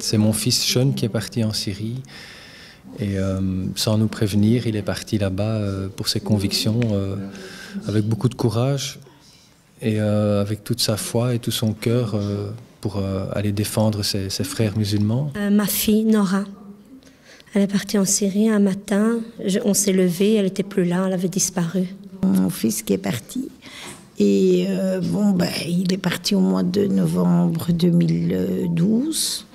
C'est mon fils Sean qui est parti en Syrie et sans nous prévenir, il est parti là-bas pour ses convictions avec beaucoup de courage et avec toute sa foi et tout son cœur pour aller défendre ses frères musulmans. Ma fille Nora, elle est partie en Syrie un matin, on s'est levé, elle n'était plus là, elle avait disparu. Mon fils qui est parti. Et il est parti au mois de novembre 2012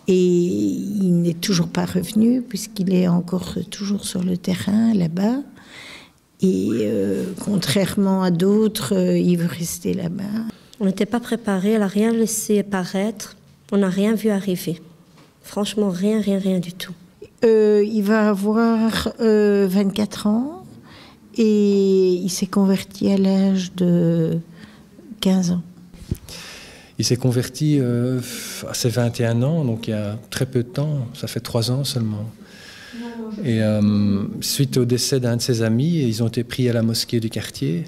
et il n'est toujours pas revenu puisqu'il est encore toujours sur le terrain là-bas. Et contrairement à d'autres, il veut rester là-bas. On n'était pas préparés, elle n'a rien laissé paraître, on n'a rien vu arriver. Franchement, rien du tout. Il va avoir 24 ans. Et il s'est converti à l'âge de 15 ans. Il s'est converti à ses 21 ans, donc il y a très peu de temps, ça fait 3 ans seulement. Et suite au décès d'un de ses amis, ils ont été pris à la mosquée du quartier.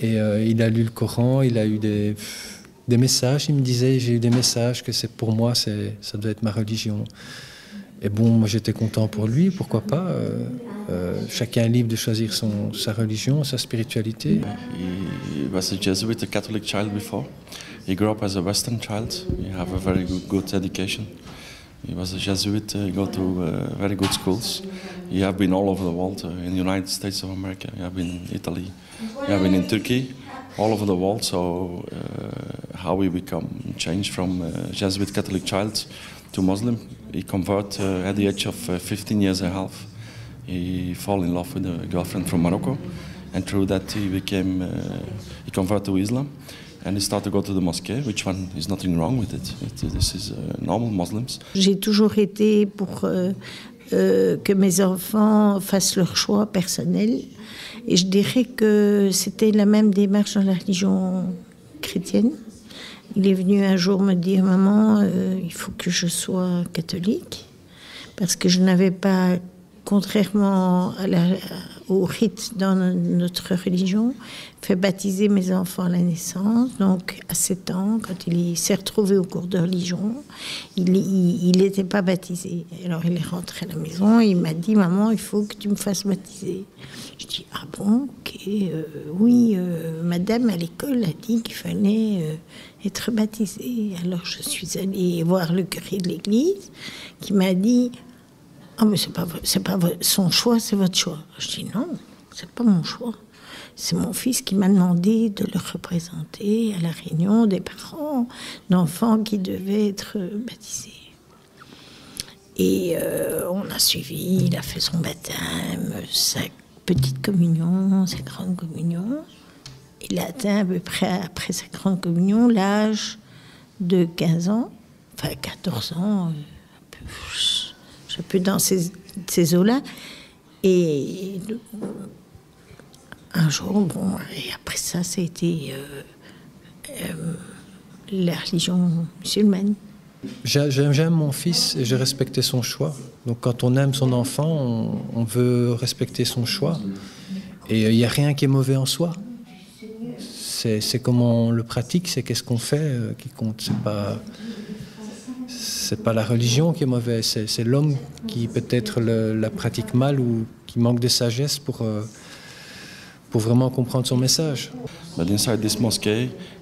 Et il a lu le Coran, il a eu des messages, il me disait, j'ai eu des messages que c'est pour moi, ça doit être ma religion. Et bon, moi j'étais content pour lui, pourquoi pas. Chacun est libre de choisir sa religion, sa spiritualité. He was a Jesuit, a Catholic child before. He grew up as a Western child. He have a very good education. He was a Jesuit, he go to very good schools. He have been all over the world, in the United States of America. He have been in Italy. He have been in Turkey, all over the world. So how we become changed from Jesuit Catholic child to Muslim. He converted at the age of 15 years and a half. He fell in love with a girlfriend from Morocco, and through that he converted to Islam, and he started to go to the mosque, which one is nothing wrong with it. This is normal Muslims. J'ai toujours été pour que mes enfants fassent leur choix personnel, et je dirais que c'était la même démarche dans la religion chrétienne. Il est venu un jour me dire, maman, il faut que je sois catholique, parce que je n'avais pas, contrairement au rite dans notre religion, fait baptiser mes enfants à la naissance. Donc à 7 ans, quand il s'est retrouvé au cours de religion, il n'était pas baptisé. Alors il est rentré à la maison et il m'a dit, maman, il faut que tu me fasses baptiser. Je dis, ah bon, ok, oui, madame à l'école a dit qu'il fallait être baptisé. Alors je suis allée voir le curé de l'église qui m'a dit, ah, mais c'est pas son choix, c'est votre choix. Je dis non, c'est pas mon choix. C'est mon fils qui m'a demandé de le représenter à la réunion des parents d'enfants qui devaient être baptisés. Et on a suivi, il a fait son baptême, sa petite communion, sa grande communion. Il a atteint à peu près, après sa grande communion, l'âge de 15 ans, enfin 14 ans, un peu dans ces eaux-là. Et un jour, bon, et après ça, ça a été la religion musulmane. J'aime mon fils et j'ai respecté son choix. Donc quand on aime son enfant, on veut respecter son choix. Et il n'y a rien qui est mauvais en soi. C'est comment on le pratique, c'est qu'est-ce qu'on fait qui compte. C'est pas la religion qui est mauvaise, c'est l'homme qui peut-être la pratique mal ou qui manque de sagesse pour vraiment comprendre son message. But inside this mosque,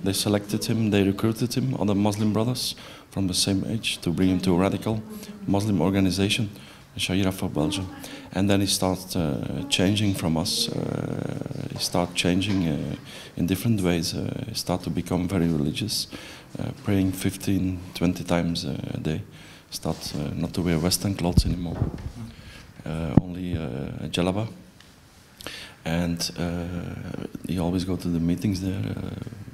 they selected him, they recruited him, other Muslim brothers from the same age, to bring him to a radical Muslim organization, Sharia for Belgium. And then he started changing from us. He started changing in different ways. He started to become very religious, praying 15, 20 times a day. Start not to wear Western clothes anymore, only a jalaba. And he always go to the meetings there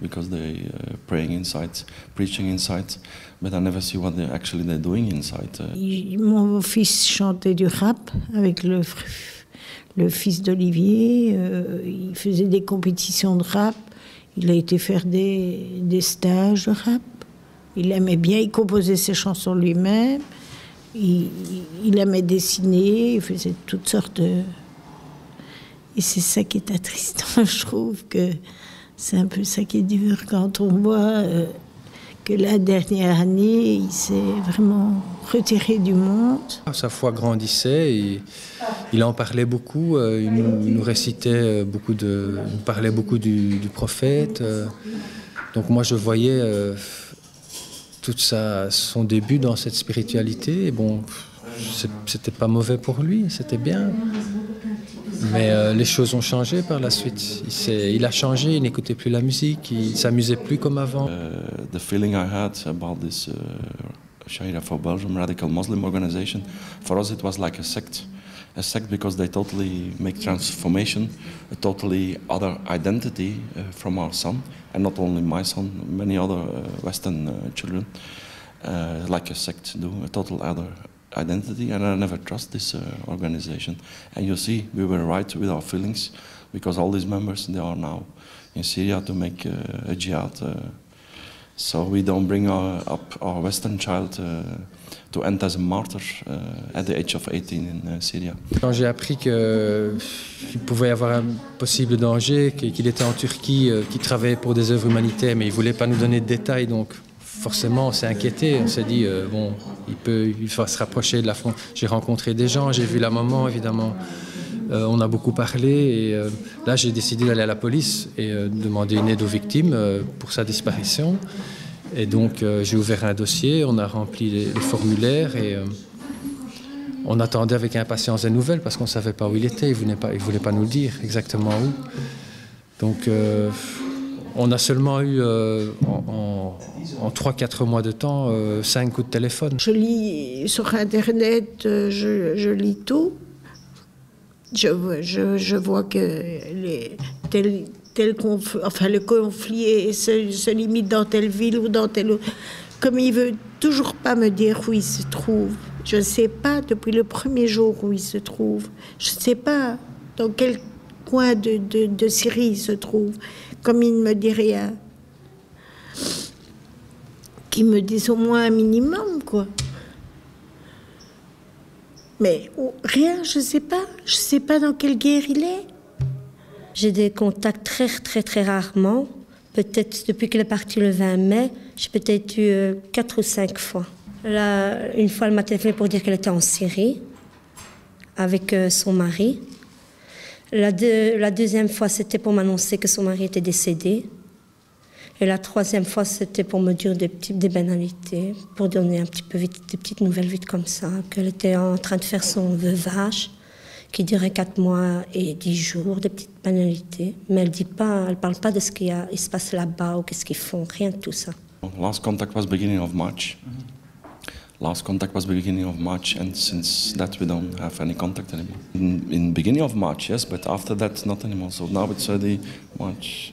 because they praying inside, preaching inside, but I never see what they're doing inside. Mon fils chantait du rap avec le fils d'Olivier. Il faisait des compétitions de rap. Il a été faire des stages de rap. Il aimait bien, il composait ses chansons lui-même. Il aimait dessiner, il faisait toutes sortes de... Et c'est ça qui est attristant, je trouve que c'est un peu ça qui est dur quand on voit que la dernière année, il s'est vraiment retiré du monde. Sa foi grandissait et il en parlait beaucoup. Il nous récitait beaucoup il nous parlait beaucoup du prophète. Donc moi, je voyais tout son début dans cette spiritualité. Et bon, c'était pas mauvais pour lui, c'était bien. Mais les choses ont changé par la suite. Il a changé, il n'écoutait plus la musique, il s'amusait plus comme avant. The feeling I had about this Shahira for Belgium radical Muslim organization, for us it was like a sect. A sect because they totally make transformation, a totally other identity from our son, and not only my son, many other Western children, like a sect do, a total other identity, and I never trust this organization. And you see, we were right with our feelings, because all these members, they are now in Syria to make a jihad. So we don't bring up our Western child to end as a martyr at the age of 18 in Syria. Quand j'ai appris qu'il pouvait y avoir un possible danger, qu'il était en Turquie, qu'il travaillait pour des œuvres humanitaires, mais il ne voulait pas nous donner de détails, donc forcément on s'est inquiété, on s'est dit, bon, il va se rapprocher de la frontière. J'ai rencontré des gens, j'ai vu la maman évidemment, on a beaucoup parlé et là j'ai décidé d'aller à la police et demander une aide aux victimes pour sa disparition. Et donc j'ai ouvert un dossier, on a rempli les formulaires et on attendait avec impatience des nouvelles parce qu'on ne savait pas où il était, il ne voulait pas nous le dire exactement où. Donc on a seulement eu en 3-4 mois de temps 5 coups de téléphone. Je lis sur Internet, je lis tout. Je vois que le conflit se limite dans telle ville ou dans telle autre. Comme il veut toujours pas me dire où il se trouve. Je ne sais pas depuis le premier jour où il se trouve. Je ne sais pas dans quel coin de Syrie il se trouve. Comme il ne me dit rien. Qu'il me dise au moins un minimum, quoi. Mais rien, je ne sais pas. Je ne sais pas dans quelle guerre il est. J'ai des contacts très rarement. Peut-être depuis qu'il est parti le 20 mai, j'ai peut-être eu 4 ou 5 fois. Là, une fois, elle m'a téléphoné pour dire qu'elle était en Syrie avec son mari. La deuxième fois, c'était pour m'annoncer que son mari était décédé. Et la troisième fois, c'était pour me dire des banalités, pour donner un petit peu vite, des petites nouvelles vite comme ça, qu'elle était en train de faire son veuvage, qui durait 4 mois et 10 jours, des petites banalités. Mais elle parle pas de ce qu'il se passe là-bas ou qu'est-ce qu'ils font, rien de tout ça. Last contact was beginning of March. Last contact was beginning of March, and since that we don't have any contact anymore. In beginning of March, yes, but after that, not anymore. So now it's already March.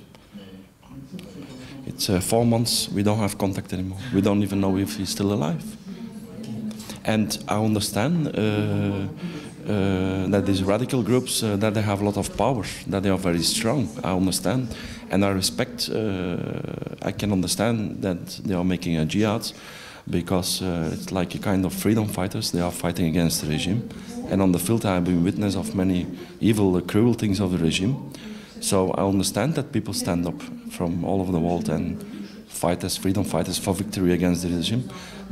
It's 4 months, we don't have contact anymore. We don't even know if he's still alive. And I understand that these radical groups, that they have a lot of power, that they are very strong. I understand. And I respect, I can understand that they are making a jihad because it's like a kind of freedom fighters. They are fighting against the regime. And on the field I have been witness of many evil, cruel things of the regime. So I understand that people stand up from all over the world and fight as freedom fighters for victory against the regime.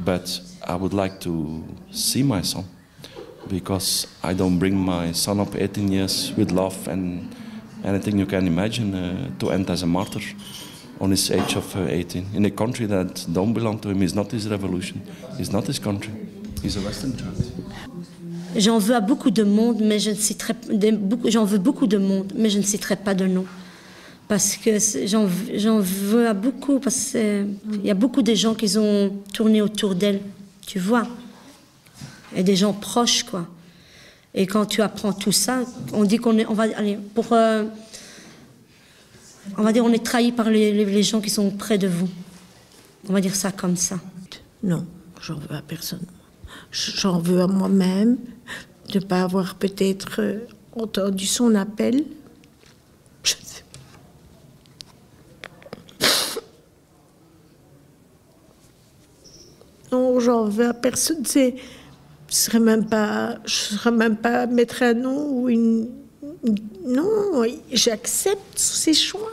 But I would like to see my son, because I don't bring my son up 18 years with love and anything you can imagine to end as a martyr on his age of 18 in a country that don't belong to him. It's not his revolution, it's not his country, he's a Western child. J'en veux à beaucoup de monde, mais je ne citerai j'en veux beaucoup de monde, mais je ne citerai pas de nom. Parce que j'en veux à beaucoup, parce qu'il y a beaucoup de gens qui ont tourné autour d'elle, tu vois. Et des gens proches, quoi. Et quand tu apprends tout ça, on dit on va aller pour... on va dire on est trahi par les gens qui sont près de vous. On va dire ça comme ça. Non, j'en veux à personne. J'en veux à moi-même de ne pas avoir peut-être entendu son appel. Je sais pas. Non, j'en veux à personne. Je ne serais même pas mettre un nom ou une... Non, j'accepte ses choix.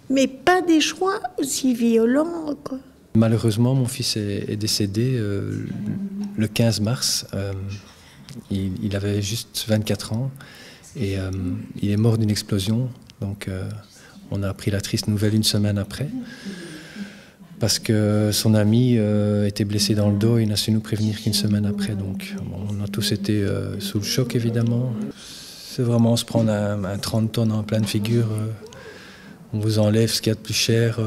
Mais pas des choix aussi violents, quoi. Malheureusement, mon fils est décédé le 15 mars. Il avait juste 24 ans et il est mort d'une explosion. Donc on a appris la triste nouvelle une semaine après. Parce que son ami était blessé dans le dos et il n'a su nous prévenir qu'une semaine après. Donc on a tous été sous le choc, évidemment. C'est vraiment se prendre un 30 tonnes en pleine figure. On vous enlève ce qu'il y a de plus cher.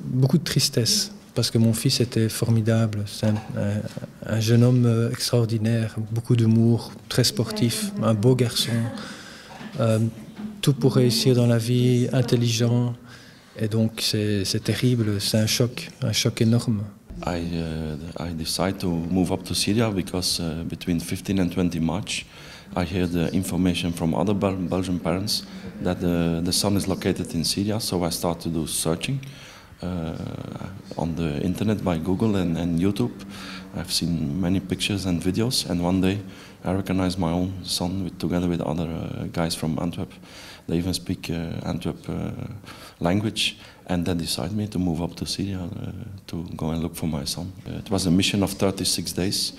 Beaucoup de tristesse, parce que mon fils était formidable. C'est un jeune homme extraordinaire, beaucoup d'humour, très sportif, un beau garçon. Tout pour réussir dans la vie, intelligent. Et donc c'est terrible, c'est un choc énorme. I decided to move up to Syria because between 15 and 20 March I heard the information from other Belgian parents that the son is located in Syria, so I started to do searching on the internet by Google and YouTube. I've seen many pictures and videos, and one day I recognized my own son together with other guys from Antwerp. They even speak Antwerp language, and that decided me to move up to Syria to go and look for my son. It was a mission of 36 days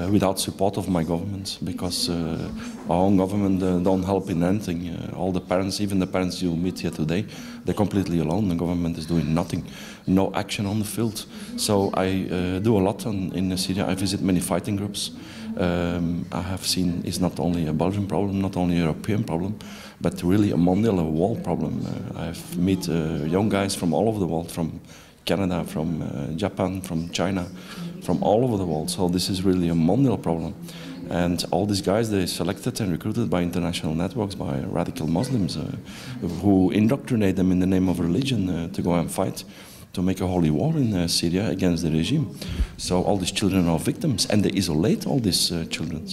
without support of my government, because our own government don't help in anything. All the parents, even the parents you meet here today, they're completely alone. The government is doing nothing, no action on the field. So I do a lot in Syria. I visit many fighting groups. I have seen it's not only a Belgian problem, not only a European problem, but really a mondial, a world problem. I've met young guys from all over the world, from Canada, from Japan, from China, from all over the world. So this is really a mondial problem. And all these guys, they're selected and recruited by international networks, by radical Muslims who indoctrinate them in the name of religion to go and fight, to make a holy war in Syria against the regime. So all these children are victims, and they isolate all these children.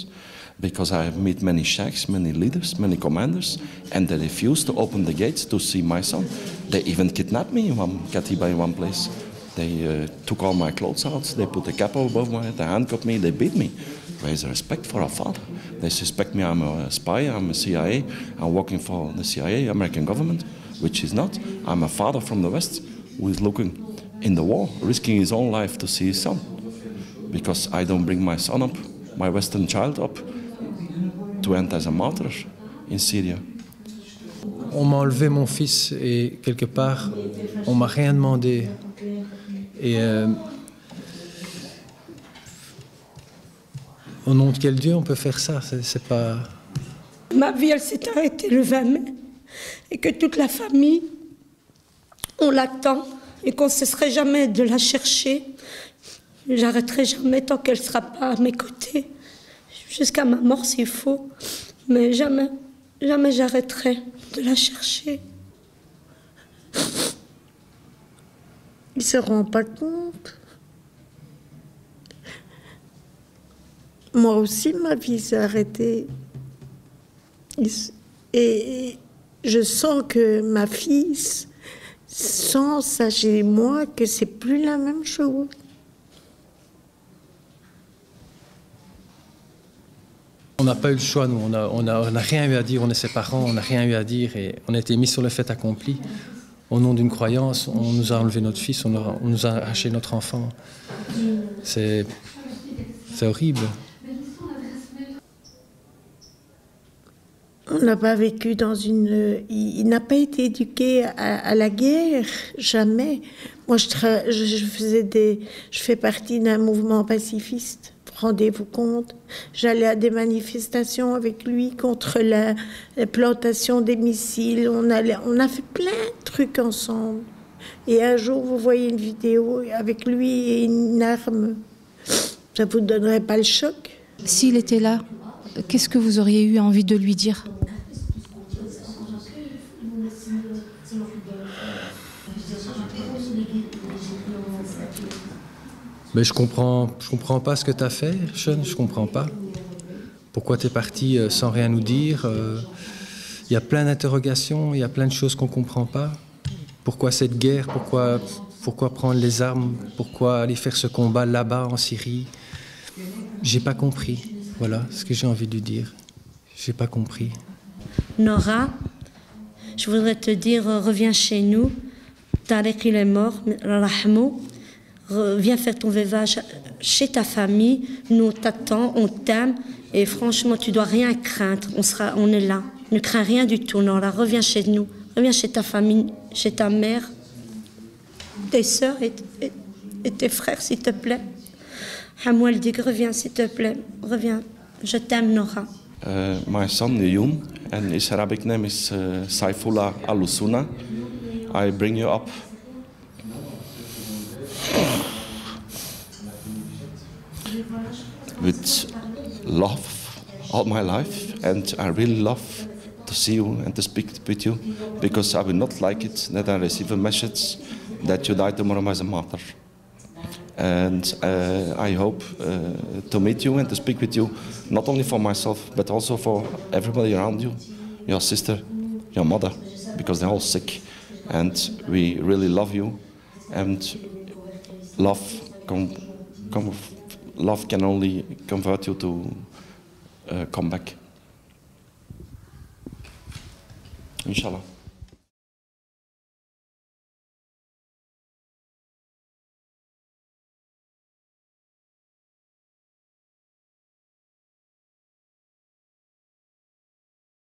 Because I have met many sheikhs, many leaders, many commanders, and they refuse to open the gates to see my son. They even kidnapped me in one katiba in one place. They took all my clothes out, they put a cap above my head, they handcuffed me, they beat me. Where is the respect for a father? They suspect me I'm a spy, I'm a CIA, I'm working for the CIA, American government, which is not. I'm a father from the West who is looking in the war, risking his own life to see his son. Because I don't bring my son up, my Western child up, to end as a martyr in Syria. On m'a enlevé mon fils et quelque part, on m'a rien demandé. Et au nom de quel Dieu on peut faire ça? C'est pas... Ma vie, elle s'est arrêtée le 20 mai. Et que toute la famille, on l'attend. Et qu'on ne cesserait jamais de la chercher. J'arrêterai jamais tant qu'elle ne sera pas à mes côtés. Jusqu'à ma mort s'il faut. Mais jamais, jamais j'arrêterai de la chercher. Il ne se rend pas compte. Moi aussi, ma vie s'est arrêtée. Et je sens que ma fille sent ça chez moi, que c'est plus la même chose. On n'a pas eu le choix, nous. On n'a rien eu à dire. On est ses parents, on n'a rien eu à dire. Et on a été mis sur le fait accompli. Au nom d'une croyance, on nous a enlevé notre fils, on nous a arraché notre enfant. C'est horrible. On n'a pas vécu dans une... Il n'a pas été éduqué à la guerre, jamais. Moi, je fais partie d'un mouvement pacifiste. Rendez-vous compte, j'allais à des manifestations avec lui contre la plantation des missiles. On a fait plein de trucs ensemble. Et un jour, vous voyez une vidéo avec lui et une arme. Ça vous donnerait pas le choc? S'il était là, qu'est-ce que vous auriez eu envie de lui dire? Mais je comprends pas ce que tu as fait, Sean, je comprends pas. Pourquoi tu es parti sans rien nous dire? Il y a plein d'interrogations, il y a plein de choses qu'on comprend pas. Pourquoi cette guerre? Pourquoi prendre les armes? Pourquoi aller faire ce combat là-bas en Syrie? J'ai pas compris. Voilà ce que j'ai envie de lui dire. J'ai pas compris. Nora, je voudrais te dire, reviens chez nous. Tariq, il est mort, rahmou. Viens faire ton veuvage chez ta famille. Nous, on t'attend, on t'aime. Et franchement, tu dois rien craindre. On est là. Ne crains rien du tout. Non, là, reviens chez nous. Reviens chez ta famille, chez ta mère, tes sœurs et tes frères, s'il te plaît. Hamouel dit, reviens, s'il te plaît. Reviens. Je t'aime, Nora. My son, Niyun, and his Arabic name is Saifullah Al-Usuna. I bring you up with love all my life, and I really love to see you and to speak with you, because I will not like it that I receive a message that you die tomorrow as a martyr. And I hope to meet you and to speak with you, not only for myself, but also for everybody around you, your sister, your mother, because they're all sick. And we really love you, and love can only convert you to come back. Inshallah.